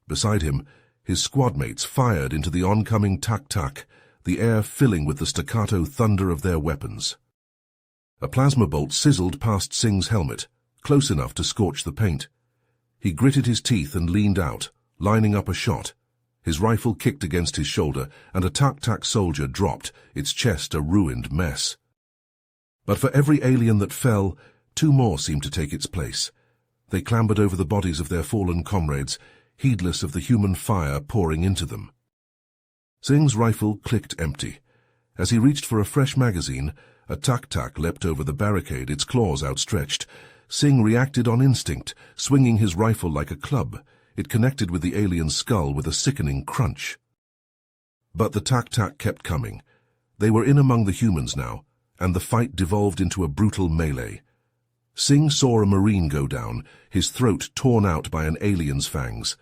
Beside him, his squadmates fired into the oncoming Tak-Tak, the air filling with the staccato thunder of their weapons. A plasma bolt sizzled past Singh's helmet, close enough to scorch the paint. He gritted his teeth and leaned out, lining up a shot. His rifle kicked against his shoulder, and a Tak-Tak soldier dropped, its chest a ruined mess. But for every alien that fell, two more seemed to take its place. They clambered over the bodies of their fallen comrades, heedless of the human fire pouring into them. Singh's rifle clicked empty. As he reached for a fresh magazine, a Tak-Tak leapt over the barricade, its claws outstretched. Singh reacted on instinct, swinging his rifle like a club. It connected with the alien's skull with a sickening crunch. But the Tak-Tak kept coming. They were in among the humans now, and the fight devolved into a brutal melee. Singh saw a Marine go down, his throat torn out by an alien's fangs.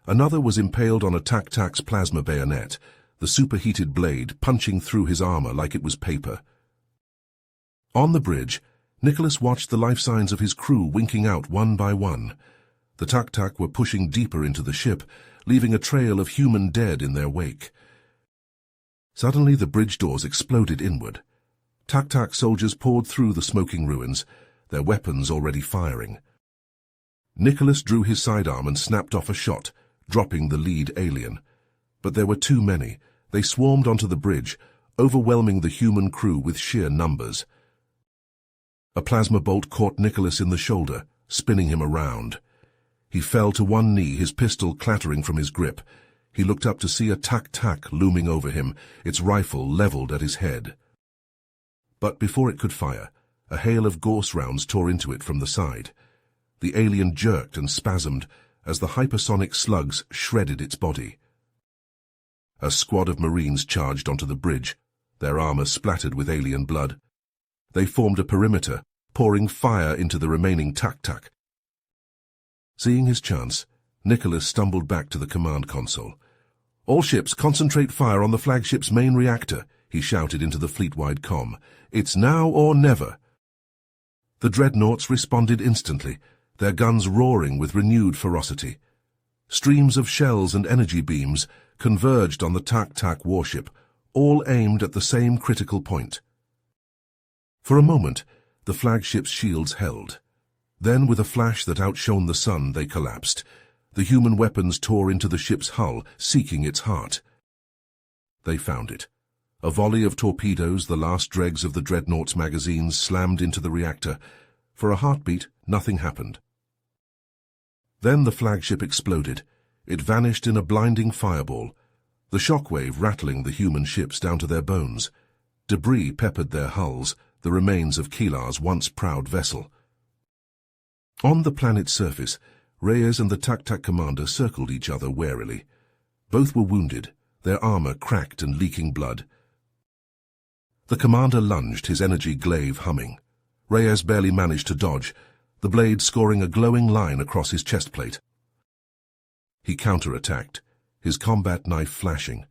Another was impaled on a Tak-Tak's plasma bayonet, the superheated blade punching through his armor like it was paper. On the bridge, Nicholas watched the life signs of his crew winking out one by one. The Tak-Tak were pushing deeper into the ship, leaving a trail of human dead in their wake. Suddenly the bridge doors exploded inward. Tak-Tak soldiers poured through the smoking ruins, their weapons already firing. Nicholas drew his sidearm and snapped off a shot, dropping the lead alien. But there were too many. They swarmed onto the bridge, overwhelming the human crew with sheer numbers. A plasma bolt caught Nicholas in the shoulder, spinning him around. He fell to one knee, his pistol clattering from his grip. He looked up to see a Tak-Tak looming over him, its rifle leveled at his head. But before it could fire, a hail of Gauss rounds tore into it from the side. The alien jerked and spasmed as the hypersonic slugs shredded its body. A squad of Marines charged onto the bridge, their armor splattered with alien blood. They formed a perimeter, pouring fire into the remaining Tak-Tak. Seeing his chance, Nicholas stumbled back to the command console. "All ships, concentrate fire on the flagship's main reactor," he shouted into the fleet-wide comm. "It's now or never." The Dreadnoughts responded instantly, their guns roaring with renewed ferocity. Streams of shells and energy beams converged on the Tak-Tak warship, all aimed at the same critical point. For a moment, the flagship's shields held. Then, with a flash that outshone the sun, they collapsed. The human weapons tore into the ship's hull, seeking its heart. They found it. A volley of torpedoes, the last dregs of the Dreadnought's magazines, slammed into the reactor. For a heartbeat, nothing happened. Then the flagship exploded. It vanished in a blinding fireball, the shockwave rattling the human ships down to their bones. Debris peppered their hulls, the remains of Keelar's once proud vessel. On the planet's surface, Reyes and the Tak-Tak commander circled each other warily. Both were wounded, their armor cracked and leaking blood. The commander lunged, his energy glaive humming. Reyes barely managed to dodge, the blade scoring a glowing line across his chest plate. He counterattacked, his combat knife flashing.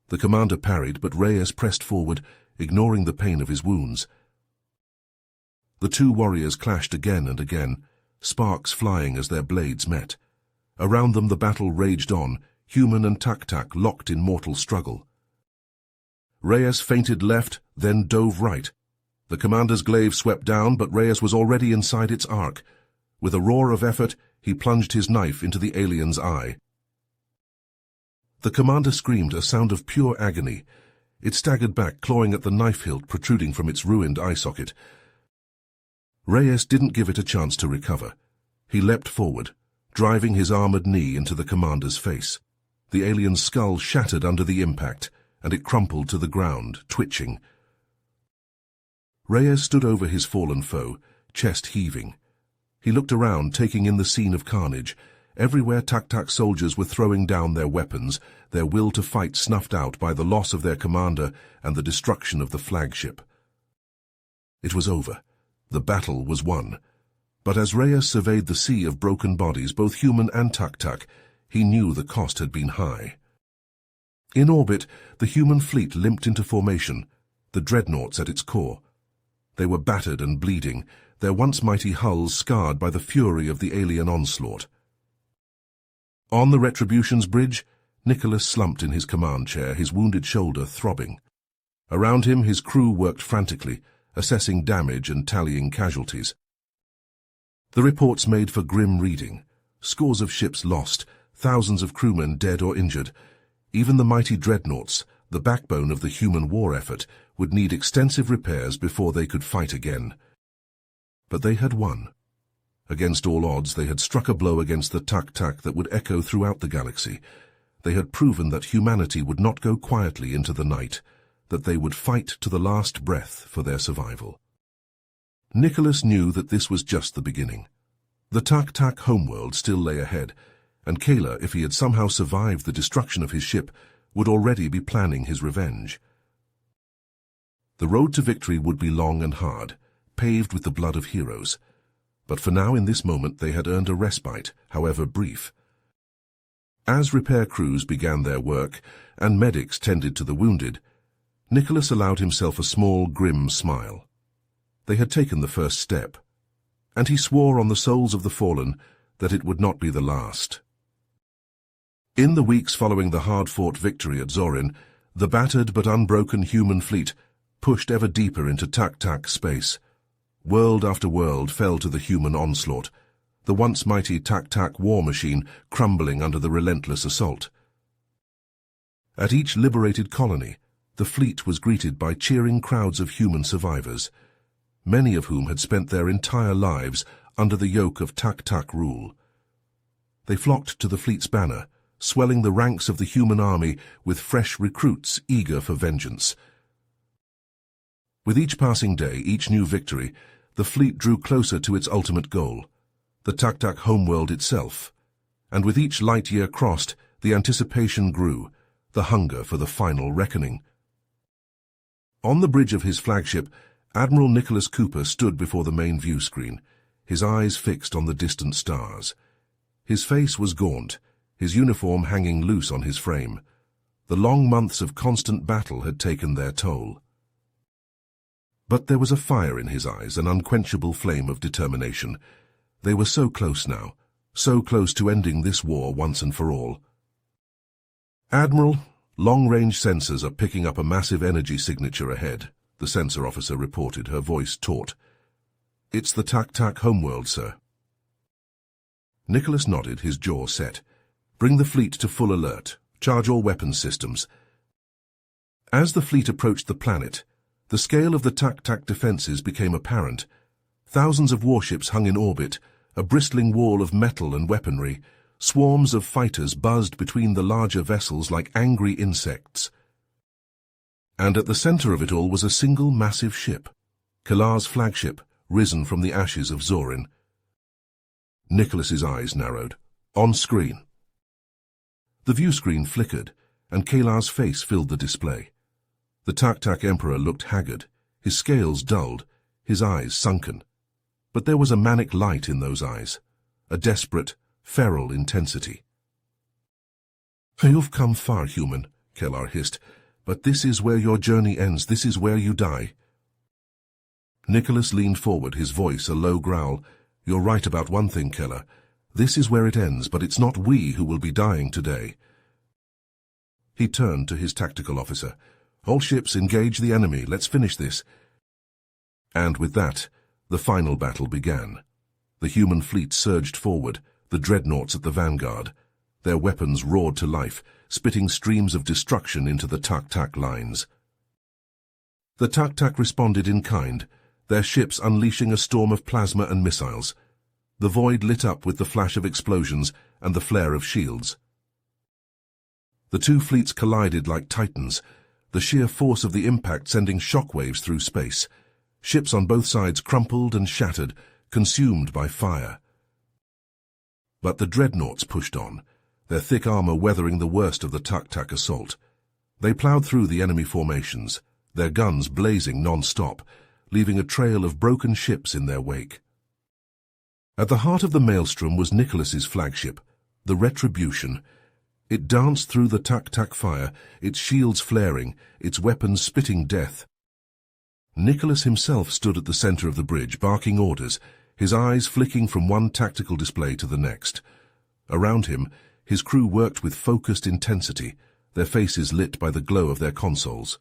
The commander parried, but Reyes pressed forward, ignoring the pain of his wounds. The two warriors clashed again and again, sparks flying as their blades met. Around them the battle raged on, human and Tak-Tak locked in mortal struggle. Reyes feinted left, then dove right. The commander's glaive swept down, but Reyes was already inside its arc. With a roar of effort, he plunged his knife into the alien's eye. The commander screamed, a sound of pure agony. It staggered back, clawing at the knife hilt protruding from its ruined eye socket. Reyes didn't give it a chance to recover. He leapt forward, driving his armored knee into the commander's face. The alien's skull shattered under the impact, and it crumpled to the ground, twitching. Reyes stood over his fallen foe, chest heaving. He looked around, taking in the scene of carnage. Everywhere Tak-Tak soldiers were throwing down their weapons, their will to fight snuffed out by the loss of their commander and the destruction of the flagship. It was over. The battle was won. But as Reyes surveyed the sea of broken bodies, both human and Tak-Tak, he knew the cost had been high. In orbit, the human fleet limped into formation, the Dreadnoughts at its core. They were battered and bleeding, their once mighty hulls scarred by the fury of the alien onslaught. On the Retribution's bridge, Nicholas slumped in his command chair, his wounded shoulder throbbing. Around him, his crew worked frantically, assessing damage and tallying casualties. The reports made for grim reading. Scores of ships lost, thousands of crewmen dead or injured. Even the mighty Dreadnoughts, the backbone of the human war effort, would need extensive repairs before they could fight again. But they had won. Against all odds, they had struck a blow against the Tak-Tak that would echo throughout the galaxy. They had proven that humanity would not go quietly into the night, that they would fight to the last breath for their survival. Nicholas knew that this was just the beginning. The Tak-Tak homeworld still lay ahead, and Kayla, if he had somehow survived the destruction of his ship, would already be planning his revenge. The road to victory would be long and hard, paved with the blood of heroes. But for now, in this moment, they had earned a respite, however brief. As repair crews began their work and medics tended to the wounded, Nicholas allowed himself a small, grim smile. They had taken the first step, and he swore on the souls of the fallen that it would not be the last. In the weeks following the hard-fought victory at Zorin, the battered but unbroken human fleet pushed ever deeper into Tak-Tak space. World after world fell to the human onslaught, the once mighty Tak-Tak war machine crumbling under the relentless assault. At each liberated colony, the fleet was greeted by cheering crowds of human survivors, many of whom had spent their entire lives under the yoke of Tak-Tak rule. They flocked to the fleet's banner, swelling the ranks of the human army with fresh recruits eager for vengeance. With each passing day, each new victory, the fleet drew closer to its ultimate goal, the Tak-Tak homeworld itself. And with each light year crossed, the anticipation grew, the hunger for the final reckoning. On the bridge of his flagship, Admiral Nicholas Cooper stood before the main view screen, his eyes fixed on the distant stars. His face was gaunt, his uniform hanging loose on his frame. The long months of constant battle had taken their toll. But there was a fire in his eyes, an unquenchable flame of determination. They were so close now, so close to ending this war once and for all. "Admiral, long-range sensors are picking up a massive energy signature ahead," the sensor officer reported, her voice taut. "It's the Tak-Tak homeworld, sir." Nicholas nodded, his jaw set. "Bring the fleet to full alert. Charge all weapons systems." As the fleet approached the planet, the scale of the Tak-Tak defenses became apparent. Thousands of warships hung in orbit, a bristling wall of metal and weaponry. Swarms of fighters buzzed between the larger vessels like angry insects. And at the center of it all was a single massive ship, Kalar's flagship, risen from the ashes of Zorin. Nicholas's eyes narrowed. On screen. The view screen flickered, and Kalar's face filled the display. The Tak-Tak Emperor looked haggard, his scales dulled, his eyes sunken. But there was a manic light in those eyes, a desperate, feral intensity. "You've come far, human," Kalar hissed, "but this is where your journey ends, this is where you die." Nicholas leaned forward, his voice a low growl. "You're right about one thing, Kalar. This is where it ends, but it's not we who will be dying today." He turned to his tactical officer. "All ships, engage the enemy. Let's finish this." And with that, the final battle began. The human fleet surged forward, the Dreadnoughts at the vanguard. Their weapons roared to life, spitting streams of destruction into the Tak-Tak lines. The Tak-Tak responded in kind, their ships unleashing a storm of plasma and missiles. The void lit up with the flash of explosions and the flare of shields. The two fleets collided like titans, the sheer force of the impact sending shockwaves through space. Ships on both sides crumpled and shattered, consumed by fire. But the Dreadnoughts pushed on, their thick armor weathering the worst of the tuk-tuk assault. They plowed through the enemy formations, their guns blazing non-stop, leaving a trail of broken ships in their wake. At the heart of the maelstrom was Nicholas's flagship, the Retribution. It danced through the tuk-tuk fire, its shields flaring, its weapons spitting death. Nicholas himself stood at the center of the bridge, barking orders, his eyes flicking from one tactical display to the next. Around him, his crew worked with focused intensity, their faces lit by the glow of their consoles.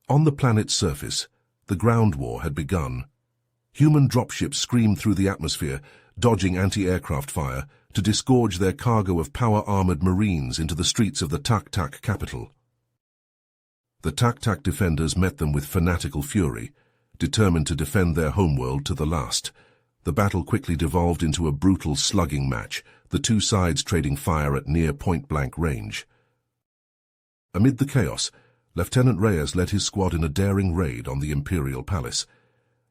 On the planet's surface, the ground war had begun. Human dropships screamed through the atmosphere, dodging anti-aircraft fire, to disgorge their cargo of power-armored marines into the streets of the tuk-tuk capital. The tuk-tuk defenders met them with fanatical fury, determined to defend their homeworld to the last. The battle quickly devolved into a brutal slugging match, the two sides trading fire at near point-blank range. Amid the chaos, Lieutenant Reyes led his squad in a daring raid on the Imperial Palace.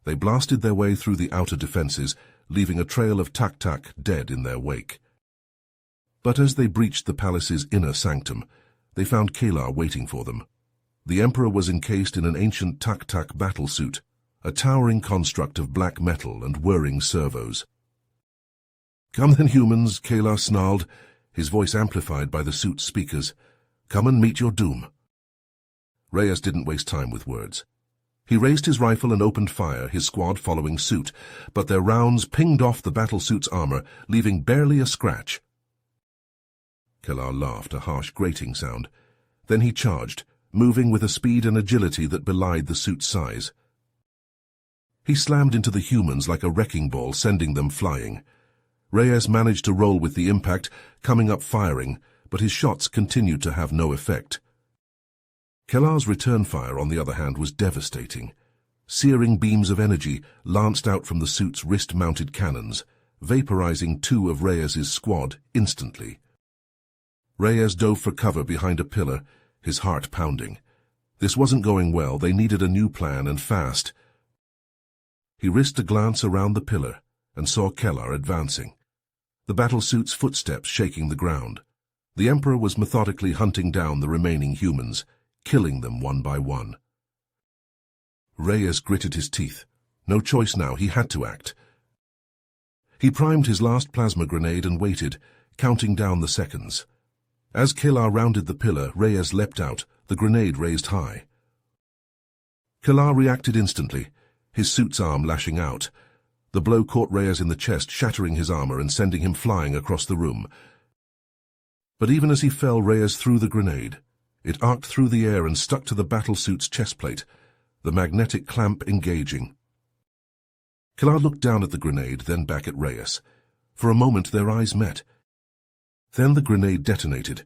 They blasted their way through the outer defenses, leaving a trail of tuk-tuk dead in their wake. But as they breached the palace's inner sanctum, they found Kalar waiting for them. The Emperor was encased in an ancient tuk-tuk battlesuit, a towering construct of black metal and whirring servos. "Come then, humans," Kalar snarled, his voice amplified by the suit's speakers. "Come and meet your doom." Reyes didn't waste time with words. He raised his rifle and opened fire, his squad following suit, but their rounds pinged off the battlesuit's armor, leaving barely a scratch. Kalar laughed, a harsh grating sound. Then he charged, moving with a speed and agility that belied the suit's size. He slammed into the humans like a wrecking ball, sending them flying. Reyes managed to roll with the impact, coming up firing, but his shots continued to have no effect. Kalar's return fire, on the other hand, was devastating. Searing beams of energy lanced out from the suit's wrist-mounted cannons, vaporizing two of Reyes's squad instantly. Reyes dove for cover behind a pillar, his heart pounding. This wasn't going well. They needed a new plan, and fast. He risked a glance around the pillar and saw Kalar advancing, the battlesuit's footsteps shaking the ground. The Emperor was methodically hunting down the remaining humans, killing them one by one. Reyes gritted his teeth. No choice now, he had to act. He primed his last plasma grenade and waited, counting down the seconds. As Kalar rounded the pillar, Reyes leapt out, the grenade raised high. Kalar reacted instantly, his suit's arm lashing out. The blow caught Reyes in the chest, shattering his armor and sending him flying across the room. But even as he fell, Reyes threw the grenade. It arced through the air and stuck to the battlesuit's chestplate, the magnetic clamp engaging. Kalar looked down at the grenade, then back at Reyes. For a moment their eyes met. Then the grenade detonated.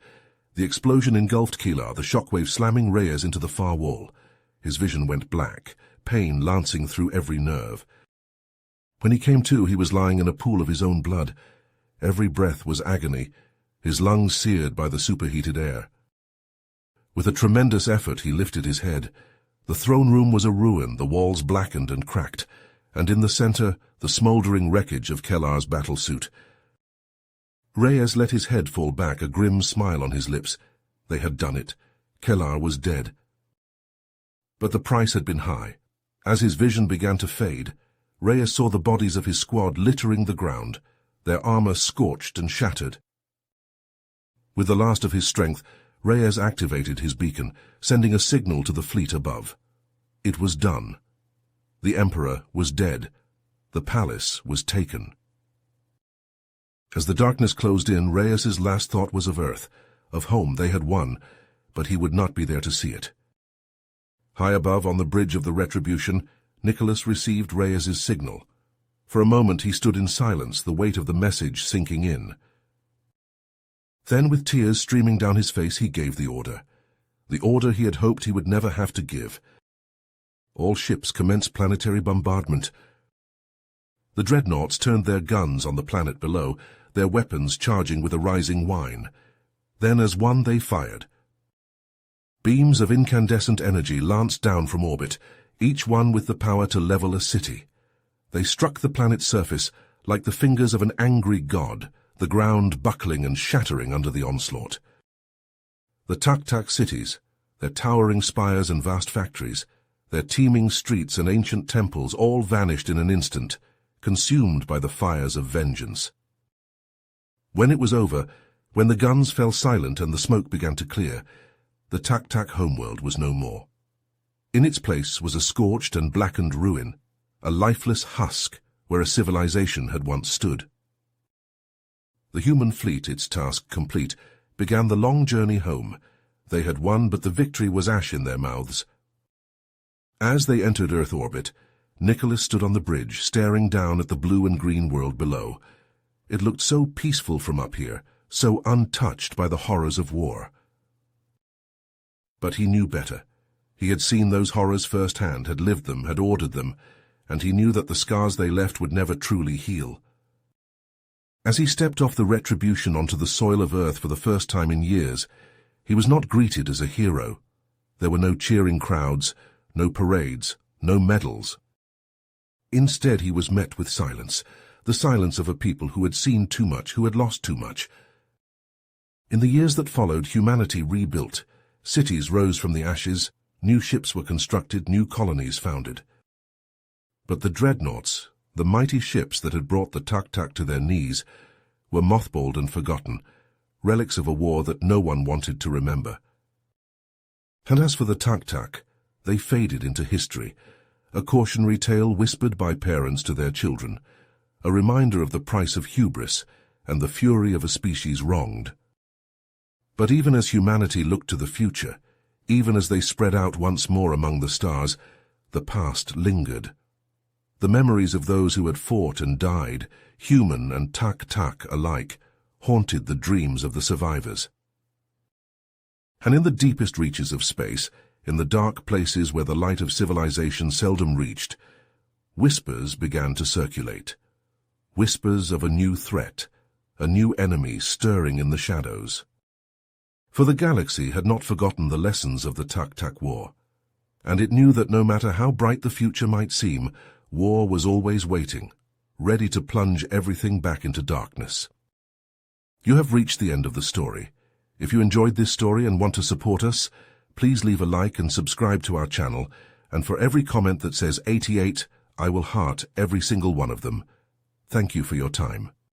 The explosion engulfed Kalar, the shockwave slamming Reyes into the far wall. His vision went black, pain lancing through every nerve. When he came to, he was lying in a pool of his own blood. Every breath was agony, his lungs seared by the superheated air. With a tremendous effort, he lifted his head. The throne room was a ruin, the walls blackened and cracked, and in the center, the smoldering wreckage of Kalar's battlesuit. Reyes let his head fall back, a grim smile on his lips. They had done it. Kalar was dead. But the price had been high. As his vision began to fade, Reyes saw the bodies of his squad littering the ground, their armor scorched and shattered. With the last of his strength, Reyes activated his beacon, sending a signal to the fleet above. It was done. The Emperor was dead. The palace was taken. As the darkness closed in, Reyes's last thought was of Earth. Of home they had won, but he would not be there to see it. High above, on the bridge of the Retribution, Nicholas received Reyes's signal. For a moment he stood in silence, the weight of the message sinking in. Then, with tears streaming down his face, he gave the order he had hoped he would never have to give. All ships commenced planetary bombardment. The Dreadnoughts turned their guns on the planet below, their weapons charging with a rising whine. Then, as one, they fired. Beams of incandescent energy lanced down from orbit, each one with the power to level a city. They struck the planet's surface, like the fingers of an angry god, the ground buckling and shattering under the onslaught. The Tak-Tak cities, their towering spires and vast factories, their teeming streets and ancient temples all vanished in an instant, consumed by the fires of vengeance. When it was over, when the guns fell silent and the smoke began to clear, the Tak-Tak homeworld was no more. In its place was a scorched and blackened ruin, a lifeless husk where a civilization had once stood. The human fleet, its task complete, began the long journey home. They had won, but the victory was ash in their mouths. As they entered Earth orbit, Nicholas stood on the bridge, staring down at the blue and green world below. It looked so peaceful from up here, so untouched by the horrors of war. But he knew better. He had seen those horrors firsthand, had lived them, had ordered them, and he knew that the scars they left would never truly heal. As he stepped off the retribution onto the soil of Earth for the first time in years, he was not greeted as a hero. There were no cheering crowds, no parades, no medals. Instead, he was met with silence, the silence of a people who had seen too much, who had lost too much. In the years that followed, humanity rebuilt. Cities rose from the ashes, new ships were constructed, new colonies founded. But the Dreadnoughts, the mighty ships that had brought the Tak-Tak to their knees, were mothballed and forgotten, relics of a war that no one wanted to remember. And as for the Tak-Tak, they faded into history, a cautionary tale whispered by parents to their children, a reminder of the price of hubris and the fury of a species wronged. But even as humanity looked to the future, even as they spread out once more among the stars, the past lingered. The memories of those who had fought and died, human and Tak-Tak alike, haunted the dreams of the survivors. And in the deepest reaches of space, in the dark places where the light of civilization seldom reached, whispers began to circulate. Whispers of a new threat, a new enemy stirring in the shadows. For the galaxy had not forgotten the lessons of the Tak-Tak War, and it knew that no matter how bright the future might seem, war was always waiting, ready to plunge everything back into darkness. You have reached the end of the story. If you enjoyed this story and want to support us, please leave a like and subscribe to our channel, and for every comment that says 88, I will heart every single one of them. Thank you for your time.